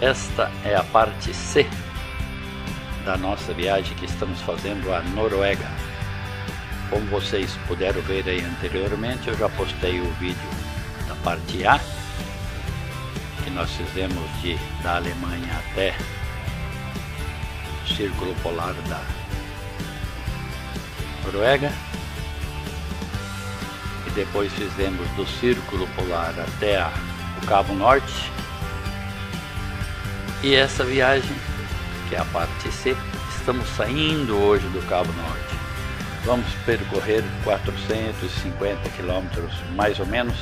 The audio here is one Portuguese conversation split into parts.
Esta é a parte C da nossa viagem que estamos fazendo à Noruega. Como vocês puderam ver aí anteriormente, eu já postei o vídeo da parte A, que nós fizemos da Alemanha até o Círculo Polar da Noruega. E depois fizemos do Círculo Polar até o Cabo Norte. E essa viagem, que é a parte C, estamos saindo hoje do Cabo Norte. Vamos percorrer 450 quilômetros mais ou menos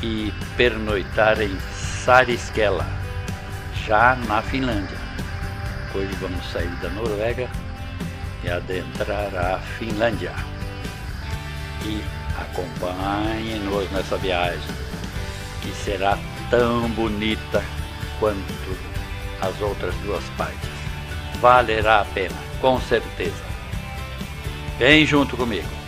e pernoitar em Saariskela, já na Finlândia. Hoje vamos sair da Noruega e adentrar a Finlândia. E acompanhem-nos nessa viagem, que será tão bonita quanto as outras duas partes. Valerá a pena, com certeza. Vem junto comigo.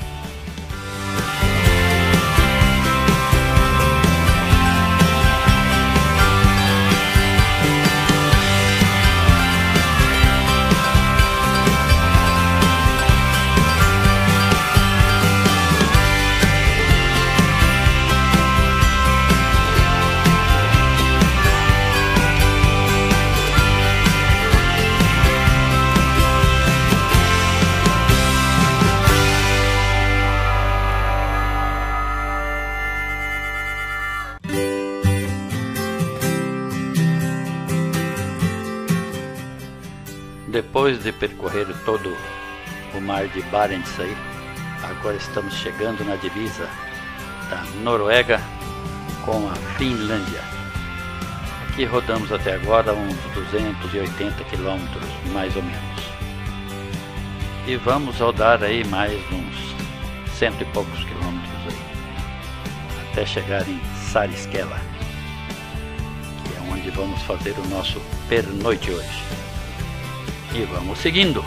Depois de percorrer todo o mar de Barents aí, agora estamos chegando na divisa da Noruega com a Finlândia. Aqui rodamos até agora uns 280 quilômetros mais ou menos. E vamos rodar aí mais uns 100 e poucos quilômetros aí, até chegar em Saariskela, que é onde vamos fazer o nosso pernoite hoje. E vamos seguindo.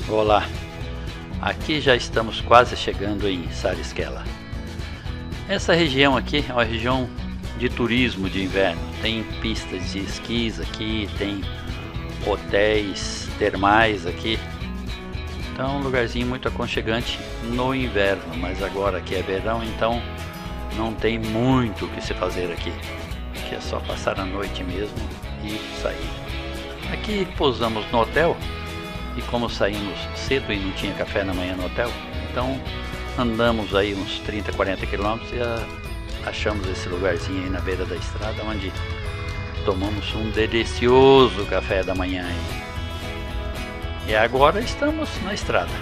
Olá, aqui já estamos quase chegando em Saariskela. Essa região aqui é uma região de turismo de inverno. Tem pistas de esquis aqui, tem hotéis termais aqui. Então é um lugarzinho muito aconchegante no inverno, mas agora que é verão, então não tem muito o que se fazer aqui. Aqui é só passar a noite mesmo e sair. Aqui pousamos no hotel. E como saímos cedo e não tinha café na manhã no hotel, então andamos aí uns 30, 40 quilômetros e achamos esse lugarzinho aí na beira da estrada, onde tomamos um delicioso café da manhã aí. E agora estamos na estrada.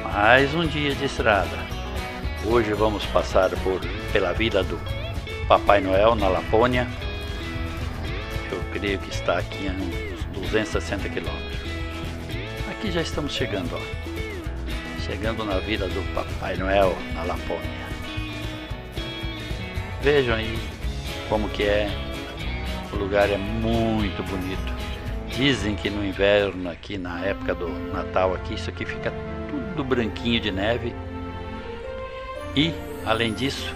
Mais um dia de estrada. Hoje vamos passar pela vila do Papai Noel na Lapônia. Eu creio que está aqui a uns 260 quilômetros. Aqui já estamos chegando, ó. Chegando na vila do Papai Noel na Lapônia. Vejam aí como que é O lugar é muito bonito. Dizem que no inverno aqui, na época do Natal aqui, isso aqui fica tudo branquinho de neve. E, além disso,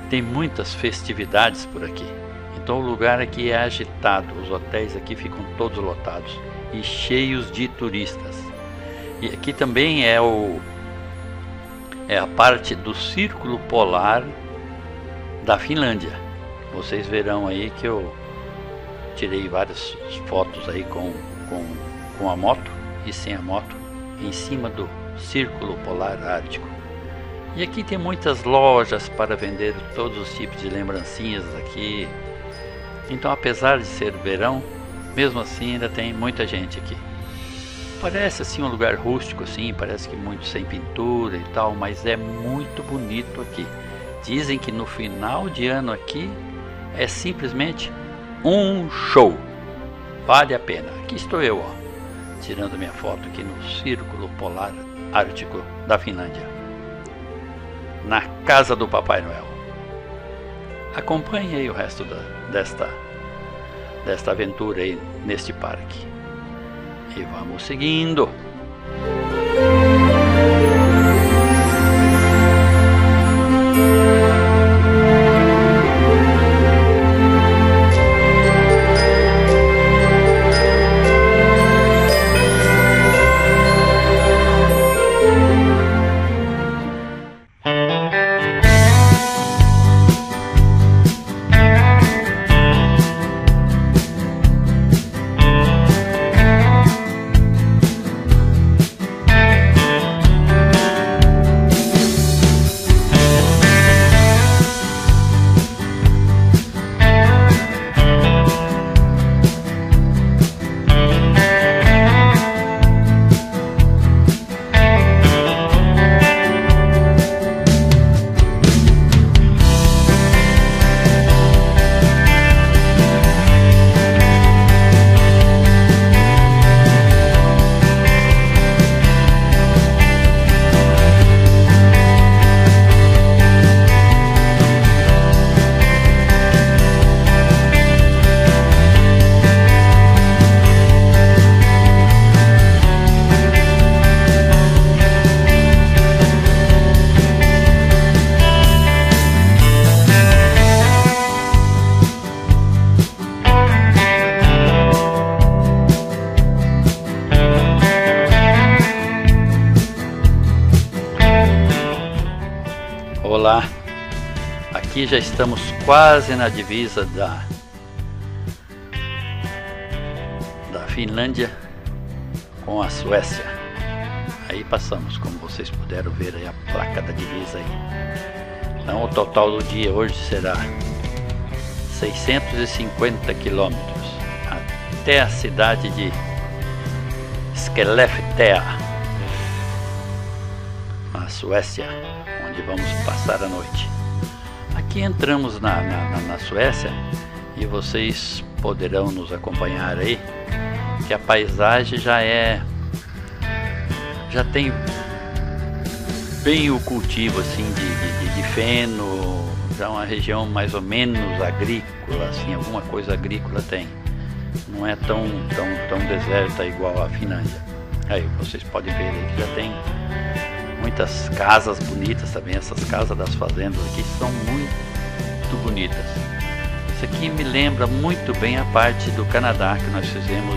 tem muitas festividades por aqui. Então o lugar aqui é agitado, os hotéis aqui ficam todos lotados e cheios de turistas. E aqui também é a parte do Círculo Polar da Finlândia. Vocês verão aí que eu tirei várias fotos aí com a moto e sem a moto em cima do Círculo Polar Ártico. E aqui tem muitas lojas para vender todos os tipos de lembrancinhas aqui. Então, apesar de ser verão, mesmo assim ainda tem muita gente aqui. Parece assim um lugar rústico assim, parece que muito sem pintura e tal, mas é muito bonito aqui. Dizem que no final de ano aqui é simplesmente um show. Vale a pena. Aqui estou eu, ó, tirando minha foto aqui no Círculo Polar Ártico da Finlândia, na casa do Papai Noel. Acompanhe aí o resto desta aventura aí neste parque. E vamos seguindo. Olá, aqui já estamos quase na divisa da Finlândia com a Suécia. Aí passamos, como vocês puderam ver aí, a placa da divisa aí. Então o total do dia hoje será 650 quilômetros até a cidade de Skellefteå, na Suécia, onde vamos passar a noite. Aqui entramos na Suécia e vocês poderão nos acompanhar aí, que a paisagem já tem bem o cultivo assim de feno, já uma região mais ou menos agrícola, assim, alguma coisa agrícola tem. Não é tão deserta igual a Finlândia. Aí vocês podem ver aí que já tem muitas casas bonitas também. Essas casas das fazendas aqui são muito bonitas. Isso aqui me lembra muito bem a parte do Canadá que nós fizemos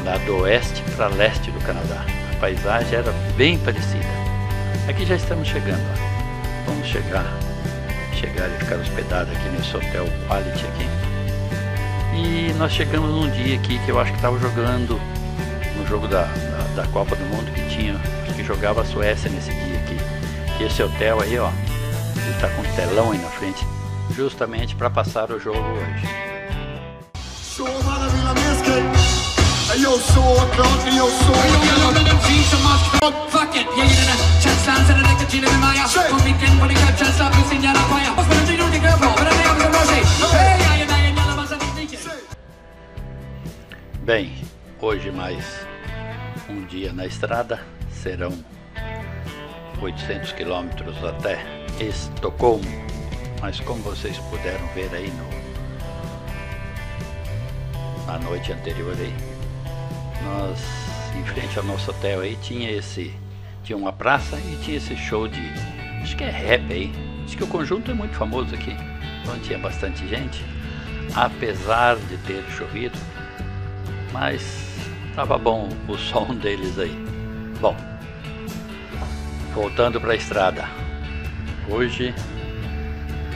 lá do oeste para leste do Canadá. A paisagem era bem parecida. Aqui já estamos chegando, ó. Vamos chegar e ficar hospedado aqui nesse hotel Quality aqui. E nós chegamos num dia aqui que eu acho que estava jogando no jogo da Copa do Mundo que jogava a Suécia nesse dia aqui. E esse hotel aí, ó, ele está com um telão aí na frente, justamente para passar o jogo hoje. Bem, hoje mais um dia na estrada, serão 800 quilômetros até Estocolmo, mas como vocês puderam ver aí na noite anterior aí, nós, em frente ao nosso hotel aí, tinha uma praça e tinha esse show de, acho que é rap aí, acho que o conjunto é muito famoso aqui, então tinha bastante gente, apesar de ter chovido, mas tava bom o som deles aí. Bom, voltando para a estrada, hoje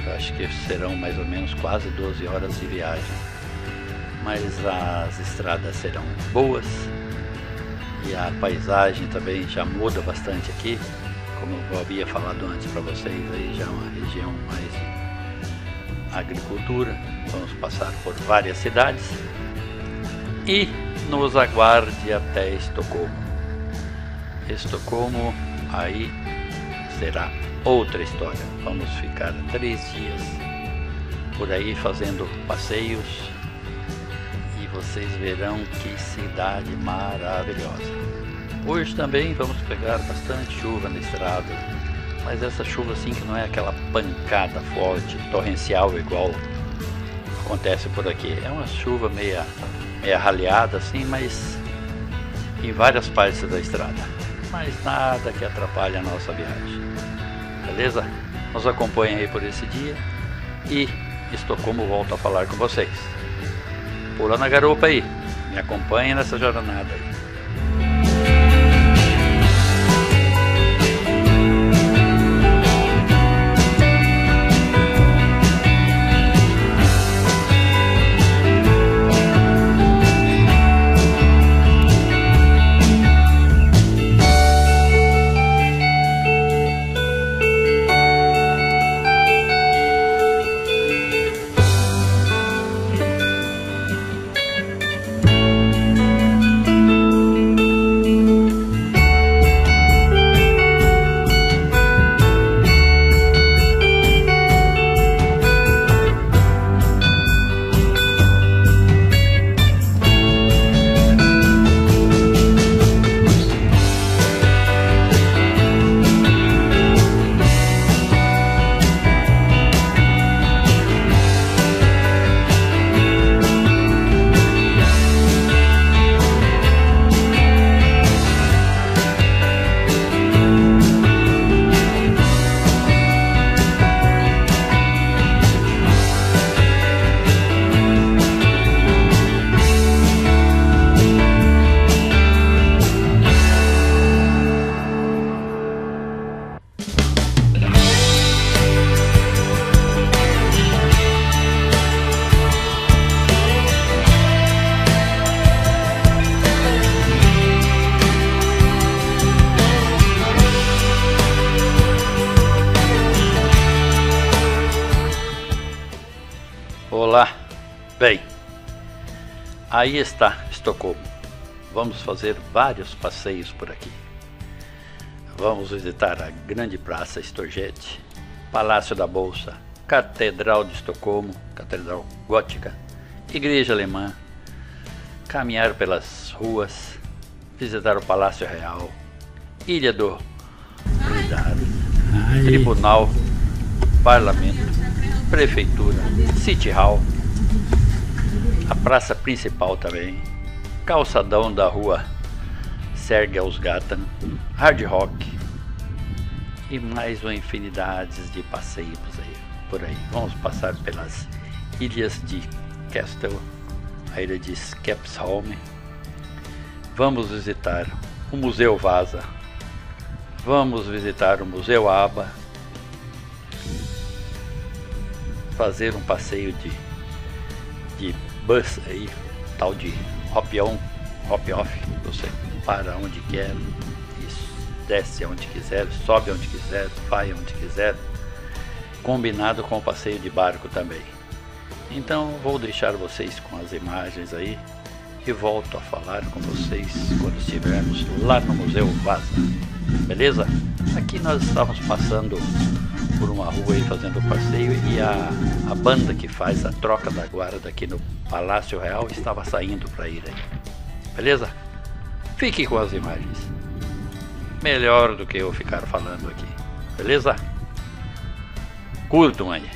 eu acho que serão mais ou menos quase 12 horas de viagem, mas as estradas serão boas e a paisagem também já muda bastante aqui, como eu havia falado antes para vocês, aí já é uma região mais de agricultura. Vamos passar por várias cidades e nos aguarde até Estocolmo. Estocolmo aí será outra história. Vamos ficar 3 dias por aí fazendo passeios e vocês verão que cidade maravilhosa. Hoje também vamos pegar bastante chuva na estrada, mas essa chuva assim que não é aquela pancada forte, torrencial igual acontece por aqui. É uma chuva meia raleada assim, mas em várias partes da estrada, mas nada que atrapalhe a nossa viagem. Beleza? Nos acompanhem aí por esse dia e Estocolmo volta a falar com vocês. Pula na garupa aí, me acompanhe nessa jornada aí. Olá, bem, aí está Estocolmo. Vamos fazer vários passeios por aqui. Vamos visitar a grande praça Storgate, Palácio da Bolsa, Catedral de Estocolmo, Catedral Gótica, Igreja Alemã, caminhar pelas ruas, visitar o Palácio Real, Ilha do Bridar, Tribunal, Parlamento, Prefeitura, City Hall, a praça principal também, calçadão da rua Sergelsgatan, Hard Rock e mais uma infinidade de passeios aí, por aí. Vamos passar pelas ilhas de Castle, a ilha de Skeppsholm, vamos visitar o Museu Vasa, vamos visitar o Museu ABBA, fazer um passeio de bus aí, tal de hop-on, hop-off, você para onde quer, isso, desce onde quiser, sobe onde quiser, vai onde quiser, combinado com o passeio de barco também. Então vou deixar vocês com as imagens aí e volto a falar com vocês quando estivermos lá no Museu Vasa, beleza? Aqui nós estávamos passando por uma rua aí fazendo passeio e a banda que faz a troca da guarda aqui no Palácio Real estava saindo para ir aí, beleza? Fique com as imagens, melhor do que eu ficar falando aqui, beleza? Curtam aí.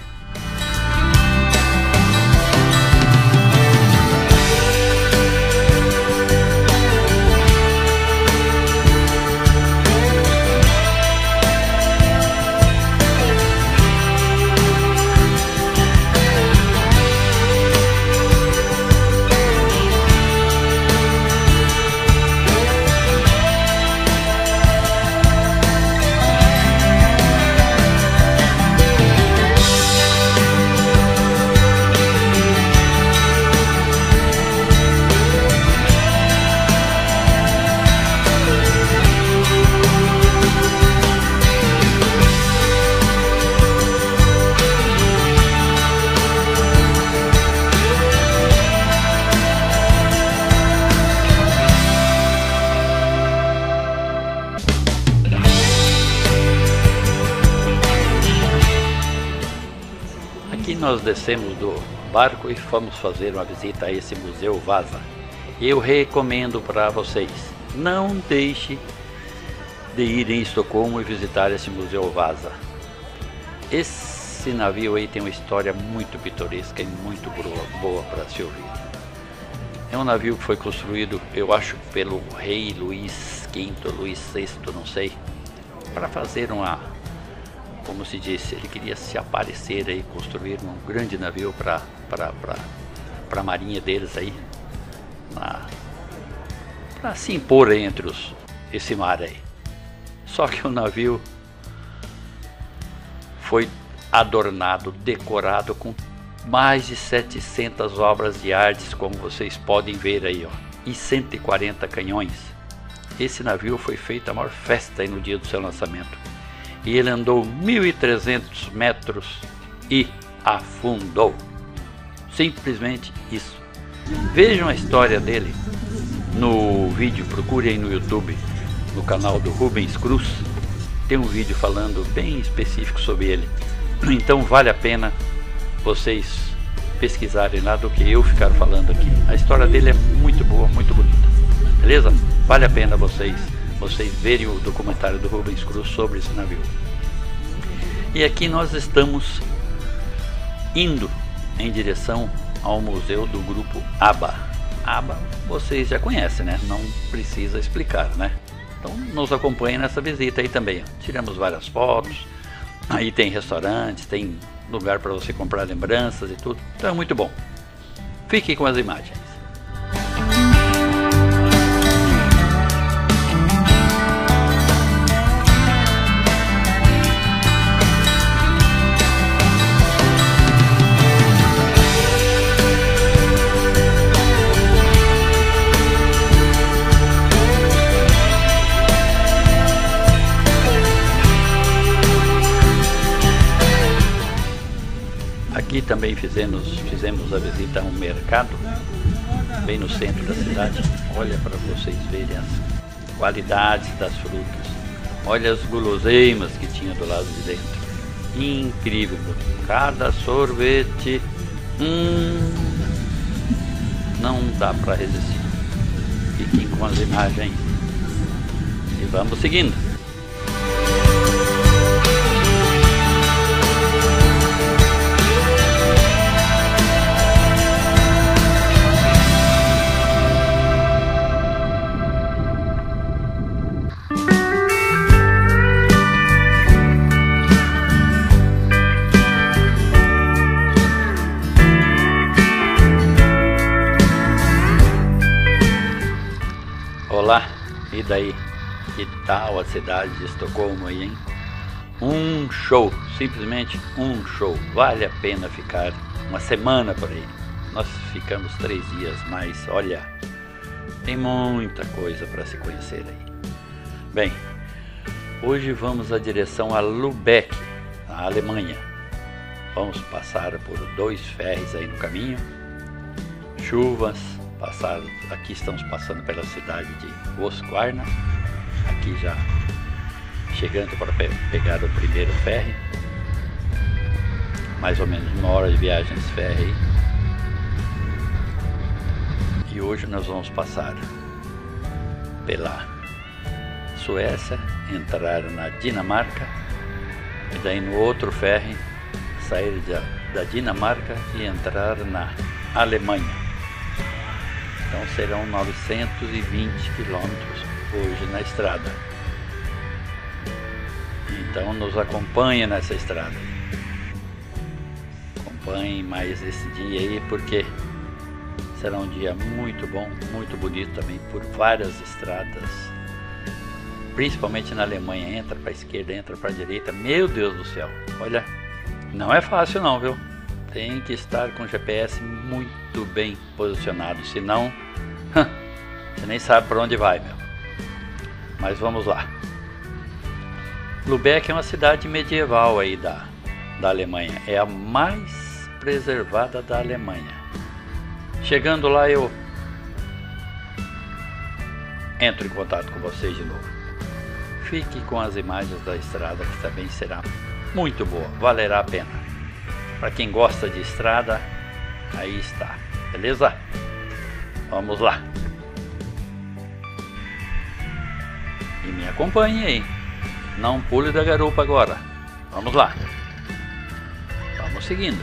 nós descemos do barco e fomos fazer uma visita a esse Museu Vasa. Eu recomendo para vocês, não deixe de ir em Estocolmo e visitar esse Museu Vasa. Esse navio aí tem uma história muito pitoresca e muito boa para se ouvir. É um navio que foi construído, eu acho, pelo rei Luís V, Luís VI, não sei, para fazer uma, como se disse, ele queria se aparecer aí, construir um grande navio para a marinha deles aí, para se impor aí entre esse mar aí. Só que o navio foi adornado, decorado com mais de 700 obras de artes, como vocês podem ver aí, ó, e 140 canhões. Esse navio foi feito a maior festa aí no dia do seu lançamento. E ele andou 1.300 metros e afundou. Simplesmente isso. Vejam a história dele no vídeo, procurem no YouTube, no canal do Rubens Cruz. Tem um vídeo falando bem específico sobre ele. Então vale a pena vocês pesquisarem lá do que eu ficar falando aqui. A história dele é muito boa, muito bonita. Beleza? Vale a pena vocês verem o documentário do Rubens Cruz sobre esse navio. E aqui nós estamos indo em direção ao museu do grupo ABBA. ABBA vocês já conhecem, né? Não precisa explicar, né? Então nos acompanhem nessa visita aí também. Tiramos várias fotos. Aí tem restaurantes, tem lugar para você comprar lembranças e tudo. Então é muito bom. Fique com as imagens. Aqui também fizemos a visita a um mercado, bem no centro da cidade. Olha para vocês verem as qualidades das frutas. Olha as guloseimas que tinha do lado de dentro. Incrível! Cada sorvete, não dá para resistir. Fiquem com as imagens e vamos seguindo. Olá, e daí? Que tal a cidade de Estocolmo aí, hein? Um show, simplesmente um show. Vale a pena ficar uma semana por aí. Nós ficamos 3 dias, mas olha, tem muita coisa para se conhecer aí. Bem, hoje vamos à direção a Lübeck, na Alemanha. Vamos passar por 2 ferries aí no caminho. Chuvas. Aqui estamos passando pela cidade de Huskvarna, aqui já chegando para pegar o primeiro ferry, mais ou menos 1 hora de viagem nesse ferry. E hoje nós vamos passar pela Suécia, entrar na Dinamarca e daí no outro ferry sair da Dinamarca e entrar na Alemanha. Então serão 920 quilômetros hoje na estrada. Então nos acompanhe nessa estrada. Acompanhe mais esse dia aí, porque será um dia muito bom, muito bonito também, por várias estradas. Principalmente na Alemanha, entra para a esquerda, entra para a direita. Meu Deus do céu, olha, não é fácil não, viu? Tem que estar com o GPS muito bem posicionado, senão você nem sabe para onde vai, meu. Mas vamos lá. Lübeck é uma cidade medieval aí da Alemanha. É a mais preservada da Alemanha. Chegando lá eu entro em contato com vocês de novo. Fique com as imagens da estrada, que também será muito boa, valerá a pena. Para quem gosta de estrada, aí está, beleza? Vamos lá. E me acompanhe aí. Não pule da garupa agora. Vamos lá. Vamos seguindo.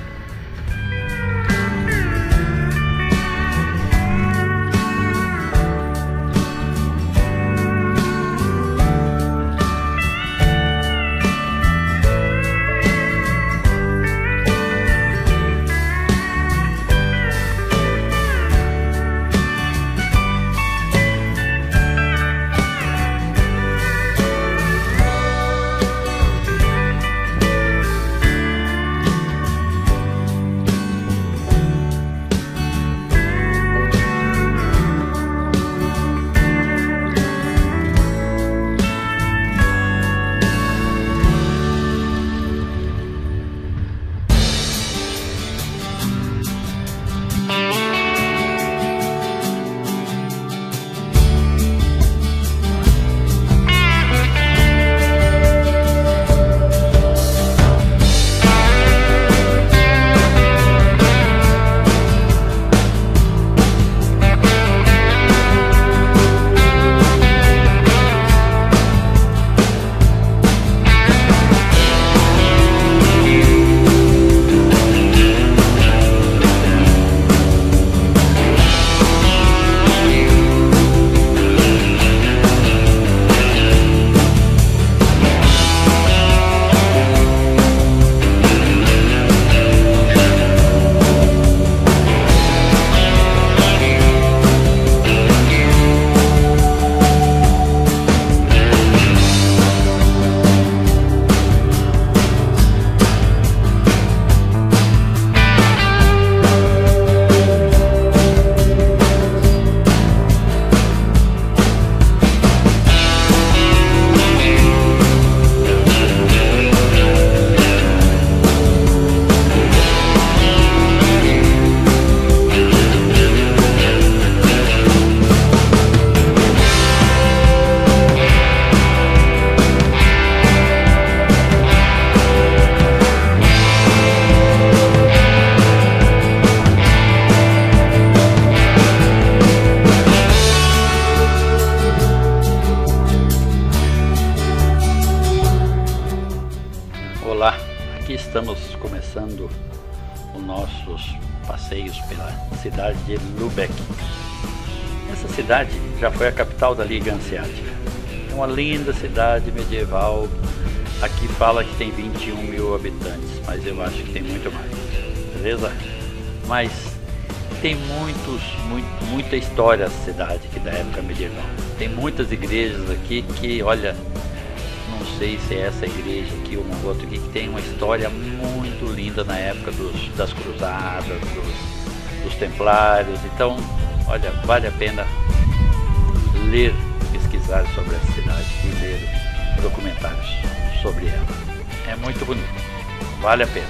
Olá, aqui estamos começando os nossos passeios pela cidade de Lübeck. Essa cidade já foi a capital da Liga Hanseática. É uma linda cidade medieval. Aqui fala que tem 21 mil habitantes, mas eu acho que tem muito mais, beleza? Mas tem muita história essa cidade aqui da época medieval. Tem muitas igrejas aqui que, olha, não sei se é essa igreja aqui ou uma outra aqui, que tem uma história muito linda na época das cruzadas, dos templários. Então, olha, vale a pena ler, pesquisar sobre essa cidade e ler documentários sobre ela. É muito bonito, vale a pena.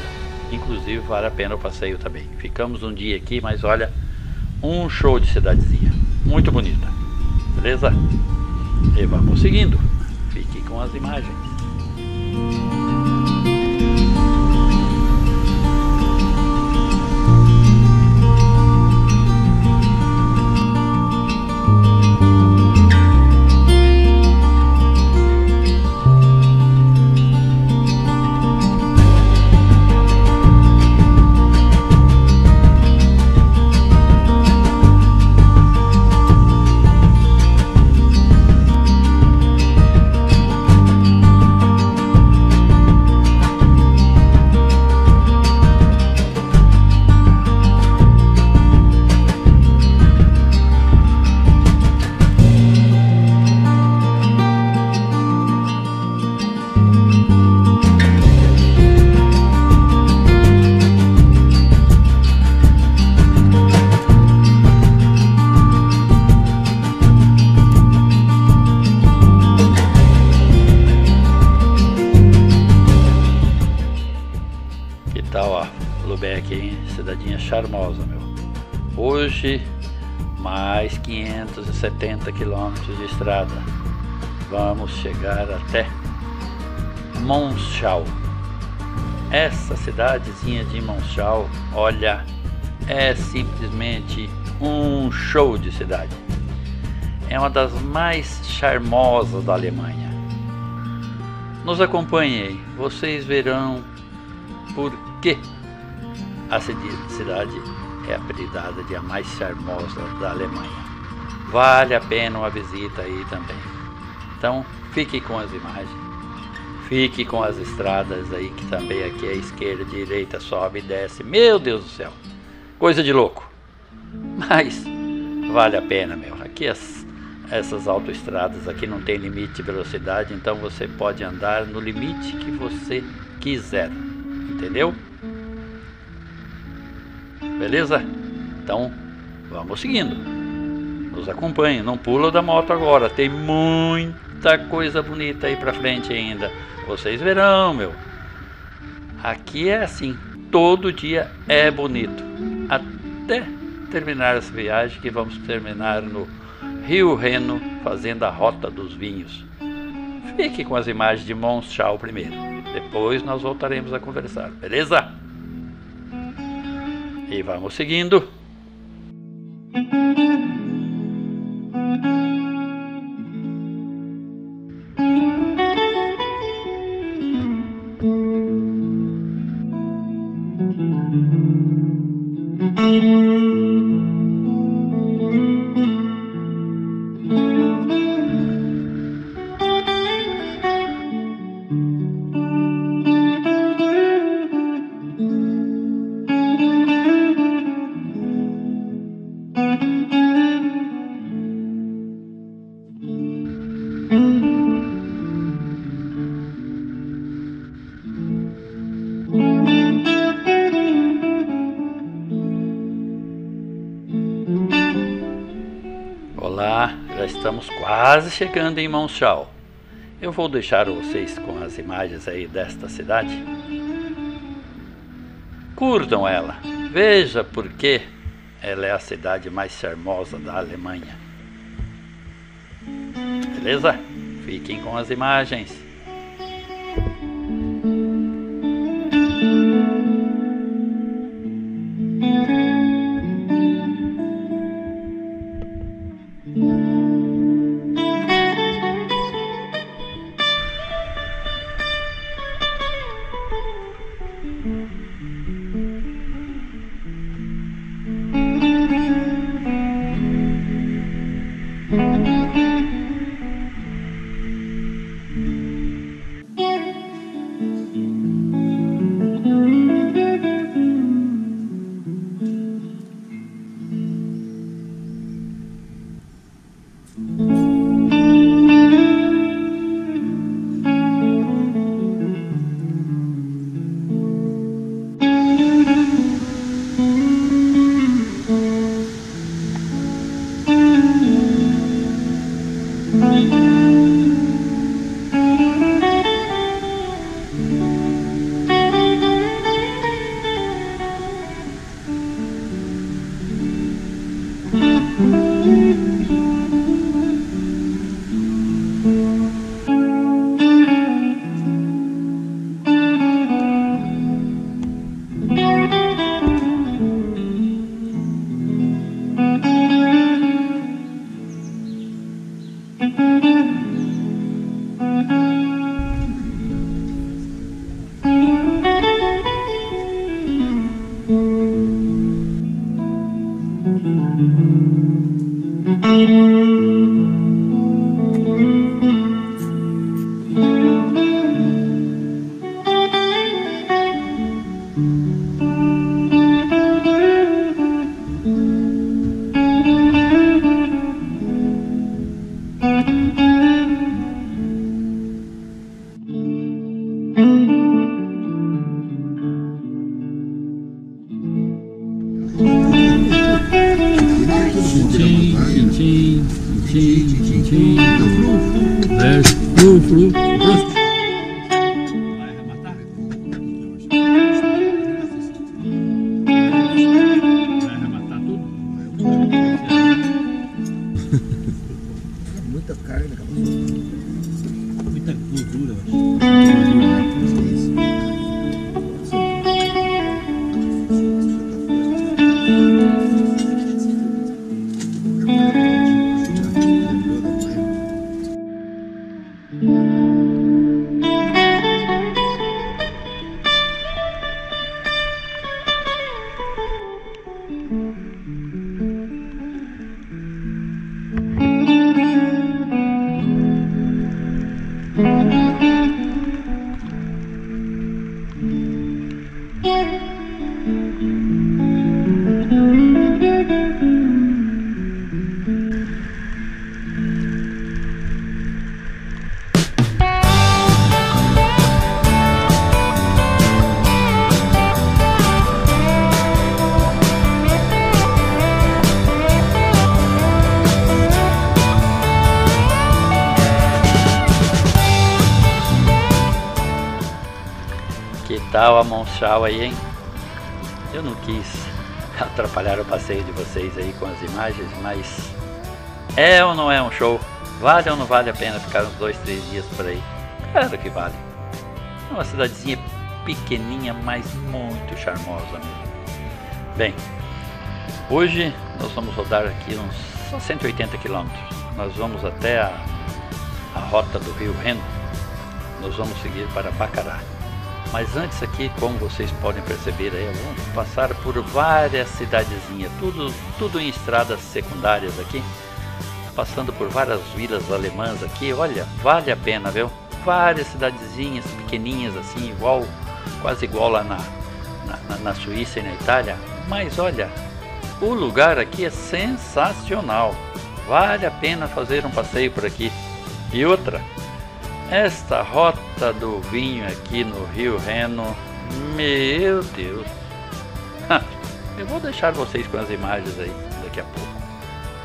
Inclusive vale a pena o passeio também. Ficamos um dia aqui, mas olha, um show de cidadezinha, muito bonita, beleza? E vamos seguindo. Fique com as imagens. Lübeck, hein? Cidadinha charmosa, meu. Hoje, mais 570 quilômetros de estrada. Vamos chegar até Monschau. essa cidadezinha de Monschau, olha, é simplesmente um show de cidade. É uma das mais charmosas da Alemanha. Nos acompanhem, vocês verão por que a cidade é apelidada de a mais charmosa da Alemanha. Vale a pena uma visita aí também. Então, fique com as imagens, fique com as estradas aí, que também aqui é esquerda, direita, sobe e desce. Meu Deus do céu, coisa de louco. Mas vale a pena, meu. Aqui essas autoestradas aqui não tem limite de velocidade, então você pode andar no limite que você quiser, entendeu? Beleza? Então, vamos seguindo. Nos acompanhe, não pula da moto agora, tem muita coisa bonita aí pra frente ainda. Vocês verão, meu. Aqui é assim, todo dia é bonito. Até terminar essa viagem, que vamos terminar no Rio Reno, fazendo a Rota dos Vinhos. Fique com as imagens de Monschau primeiro, depois nós voltaremos a conversar, beleza? E vamos seguindo. Olá, já estamos quase chegando em Monschau. Eu vou deixar vocês com as imagens aí desta cidade. Curtam ela, veja por que ela é a cidade mais charmosa da Alemanha. Beleza? Fiquem com as imagens. Muita carne, muita gordura, eu acho. Que tal a Monchal aí, hein? Eu não quis atrapalhar o passeio de vocês aí com as imagens, mas é ou não é um show? Vale ou não vale a pena ficar uns 2, 3 dias por aí? Claro que vale. É uma cidadezinha pequenininha, mas muito charmosa mesmo. Bem, hoje nós vamos rodar aqui uns 180 quilômetros. Nós vamos até a rota do Rio Reno. Nós vamos seguir para Bacará. Mas antes aqui, como vocês podem perceber aí, vamos passar por várias cidadezinhas, tudo em estradas secundárias aqui, passando por várias vilas alemãs aqui. Olha, vale a pena, viu? Várias cidadezinhas pequeninhas assim, quase igual lá na Suíça e na Itália. Mas olha, o lugar aqui é sensacional, vale a pena fazer um passeio por aqui. E outra, esta rota do vinho aqui no Rio Reno, meu Deus, eu vou deixar vocês com as imagens aí daqui a pouco,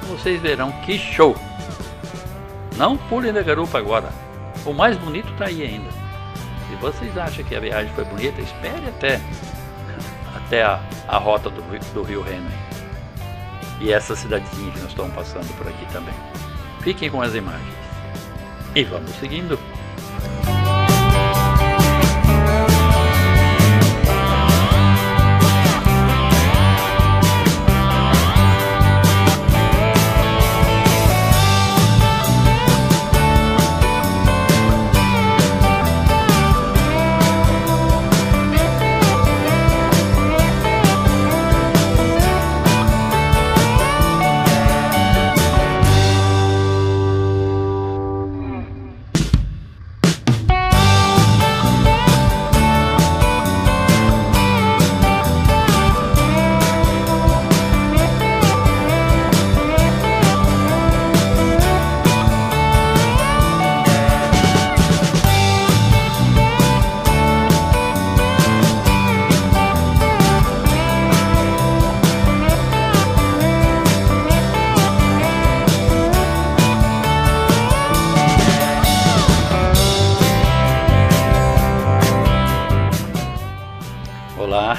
vocês verão que show. Não pulem da garupa agora, o mais bonito está aí ainda. Se vocês acham que a viagem foi bonita, espere até a rota do Rio Reno e essa cidadezinha que nós estamos passando por aqui também. Fiquem com as imagens e vamos seguindo. Olá,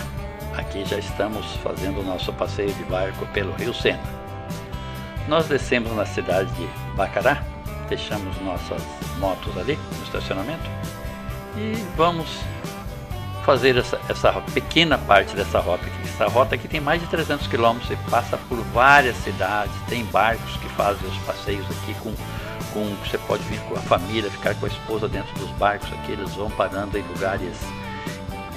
aqui já estamos fazendo o nosso passeio de barco pelo Rio Sena. Nós descemos na cidade de Bacará, deixamos nossas motos ali no estacionamento e vamos fazer essa pequena parte dessa rota aqui. Essa rota aqui tem mais de 300 quilômetros e passa por várias cidades, tem barcos que fazem os passeios aqui você pode vir com a família, ficar com a esposa dentro dos barcos aqui, eles vão parando em lugares,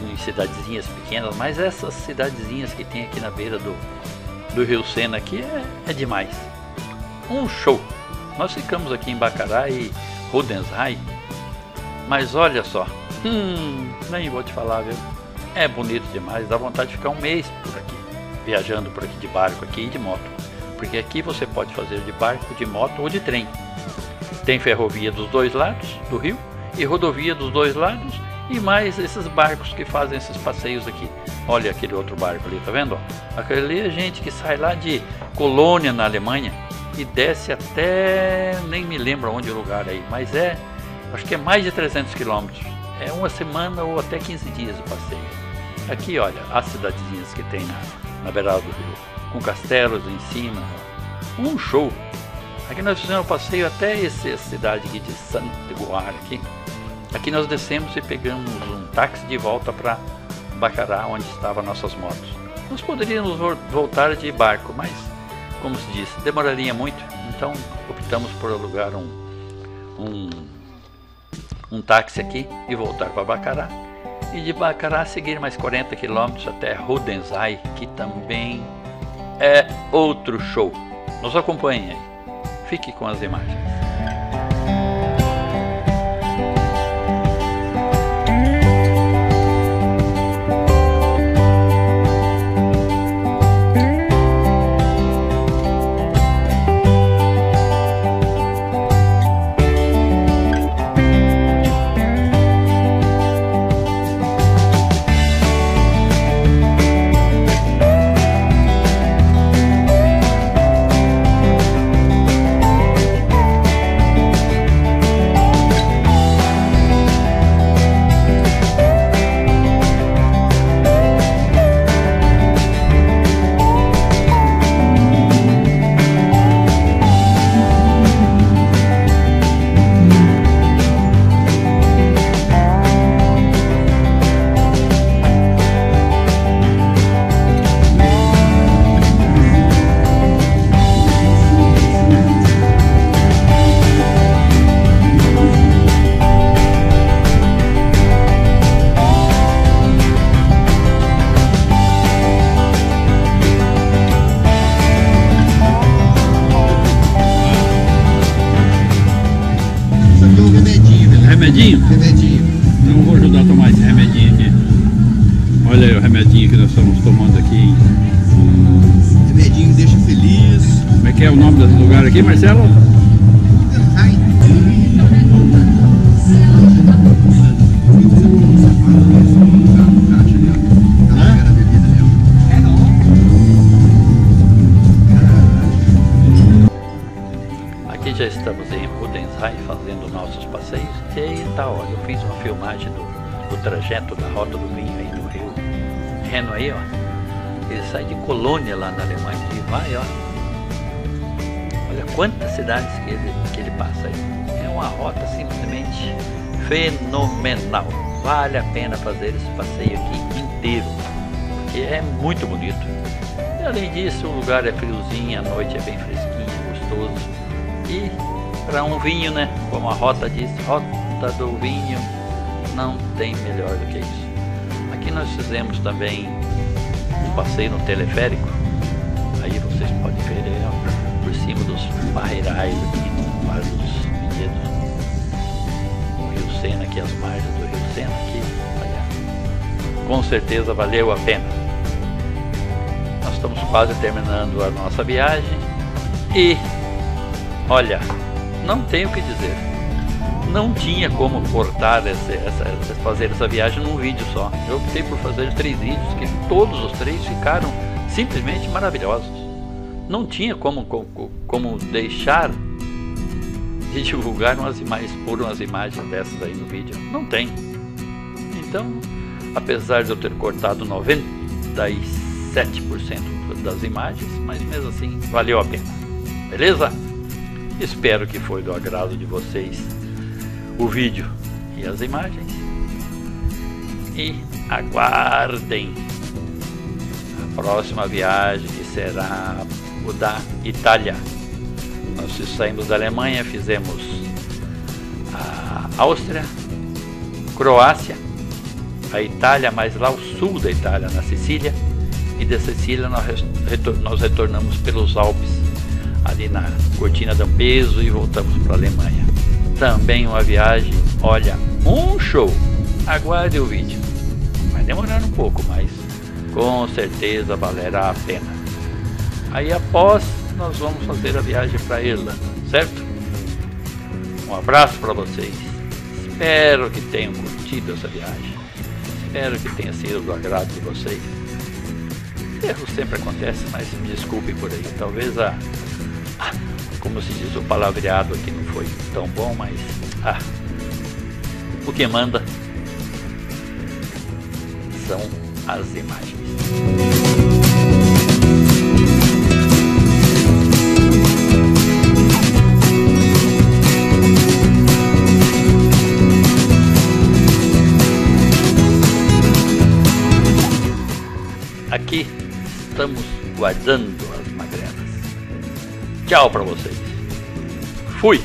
em cidadezinhas pequenas, mas essas cidadezinhas que tem aqui na beira do Rio Sena aqui é demais. Um show! Nós ficamos aqui em Bacará e Rudensheim, mas olha só, nem vou te falar, viu? É bonito demais, dá vontade de ficar um mês por aqui, viajando por aqui de barco aqui e de moto, porque aqui você pode fazer de barco, de moto ou de trem. Tem ferrovia dos dois lados do rio e rodovia dos dois lados, e mais esses barcos que fazem esses passeios aqui. Olha aquele outro barco ali, tá vendo? Aquele ali é gente que sai lá de Colônia, na Alemanha, e desce até, nem me lembro onde é o lugar aí, mas acho que é mais de 300 quilômetros. É uma semana ou até 15 dias o passeio. Aqui, olha, as cidadezinhas que tem na beirada do rio, com castelos em cima, um show. Aqui nós fizemos um passeio até essa cidade aqui de Saint-Gouard aqui. Aqui nós descemos e pegamos um táxi de volta para Bacará, onde estavam nossas motos. Nós poderíamos voltar de barco, mas, como se diz, demoraria muito. Então optamos por alugar um táxi aqui e voltar para Bacará. E de Bacará seguir mais 40 quilômetros até Rudensheim, que também é outro show. Nos acompanhem aí. Fique com as imagens. tomando aqui em... Remedinho deixa feliz. Como é que é o nome desse lugar aqui, Marcelo? Aqui já estamos em Rudensheim fazendo nossos passeios. E aí tá, olha, eu fiz uma filmagem do trajeto da Rota do Vinho aí no Rio Reno aí, ó. Ele sai de Colônia lá na Alemanha e vai, ó. Olha quantas cidades que ele passa aí. É uma rota simplesmente fenomenal. Vale a pena fazer esse passeio aqui inteiro, porque é muito bonito. E além disso, o lugar é friozinho, a noite é bem fresquinha, gostoso. E para um vinho, né, como a rota diz, Rota do Vinho, não tem melhor do que isso. Aqui nós fizemos também um passeio no teleférico. Aí vocês podem ver ó, por cima dos barreirais aqui no Mar dos Vinhedos, o Rio Sena, aqui as margens do Rio Sena aqui. Olha, com certeza valeu a pena. Nós estamos quase terminando a nossa viagem e olha, não tenho o que dizer. Não tinha como cortar fazer essa viagem num vídeo só. Eu optei por fazer 3 vídeos, que todos os 3 ficaram simplesmente maravilhosos. Não tinha como deixar de divulgar umas imagens, pôr umas imagens dessas aí no vídeo. Não tem. Então, apesar de eu ter cortado 97% das imagens, mas mesmo assim valeu a pena. Beleza? Espero que foi do agrado de vocês o vídeo e as imagens. E aguardem a próxima viagem, que será o da Itália. Nós saímos da Alemanha, fizemos a Áustria, Croácia, a Itália, mas lá o sul da Itália, na Sicília. E da Sicília nós retornamos pelos Alpes, ali na Cortina d'Ampezzo, e voltamos para a Alemanha. Também uma viagem, olha, um show. Aguarde o vídeo. Vai demorar um pouco, mas com certeza valerá a pena. Aí após, nós vamos fazer a viagem para a Irlanda, certo? Um abraço para vocês. Espero que tenham curtido essa viagem. Espero que tenha sido do agrado de vocês. Erros sempre acontecem, mas me desculpem por aí. Talvez como se diz, o palavreado aqui não foi tão bom, mas o que manda são as imagens. Aqui estamos guardando as magrelas. Tchau para vocês. Fui!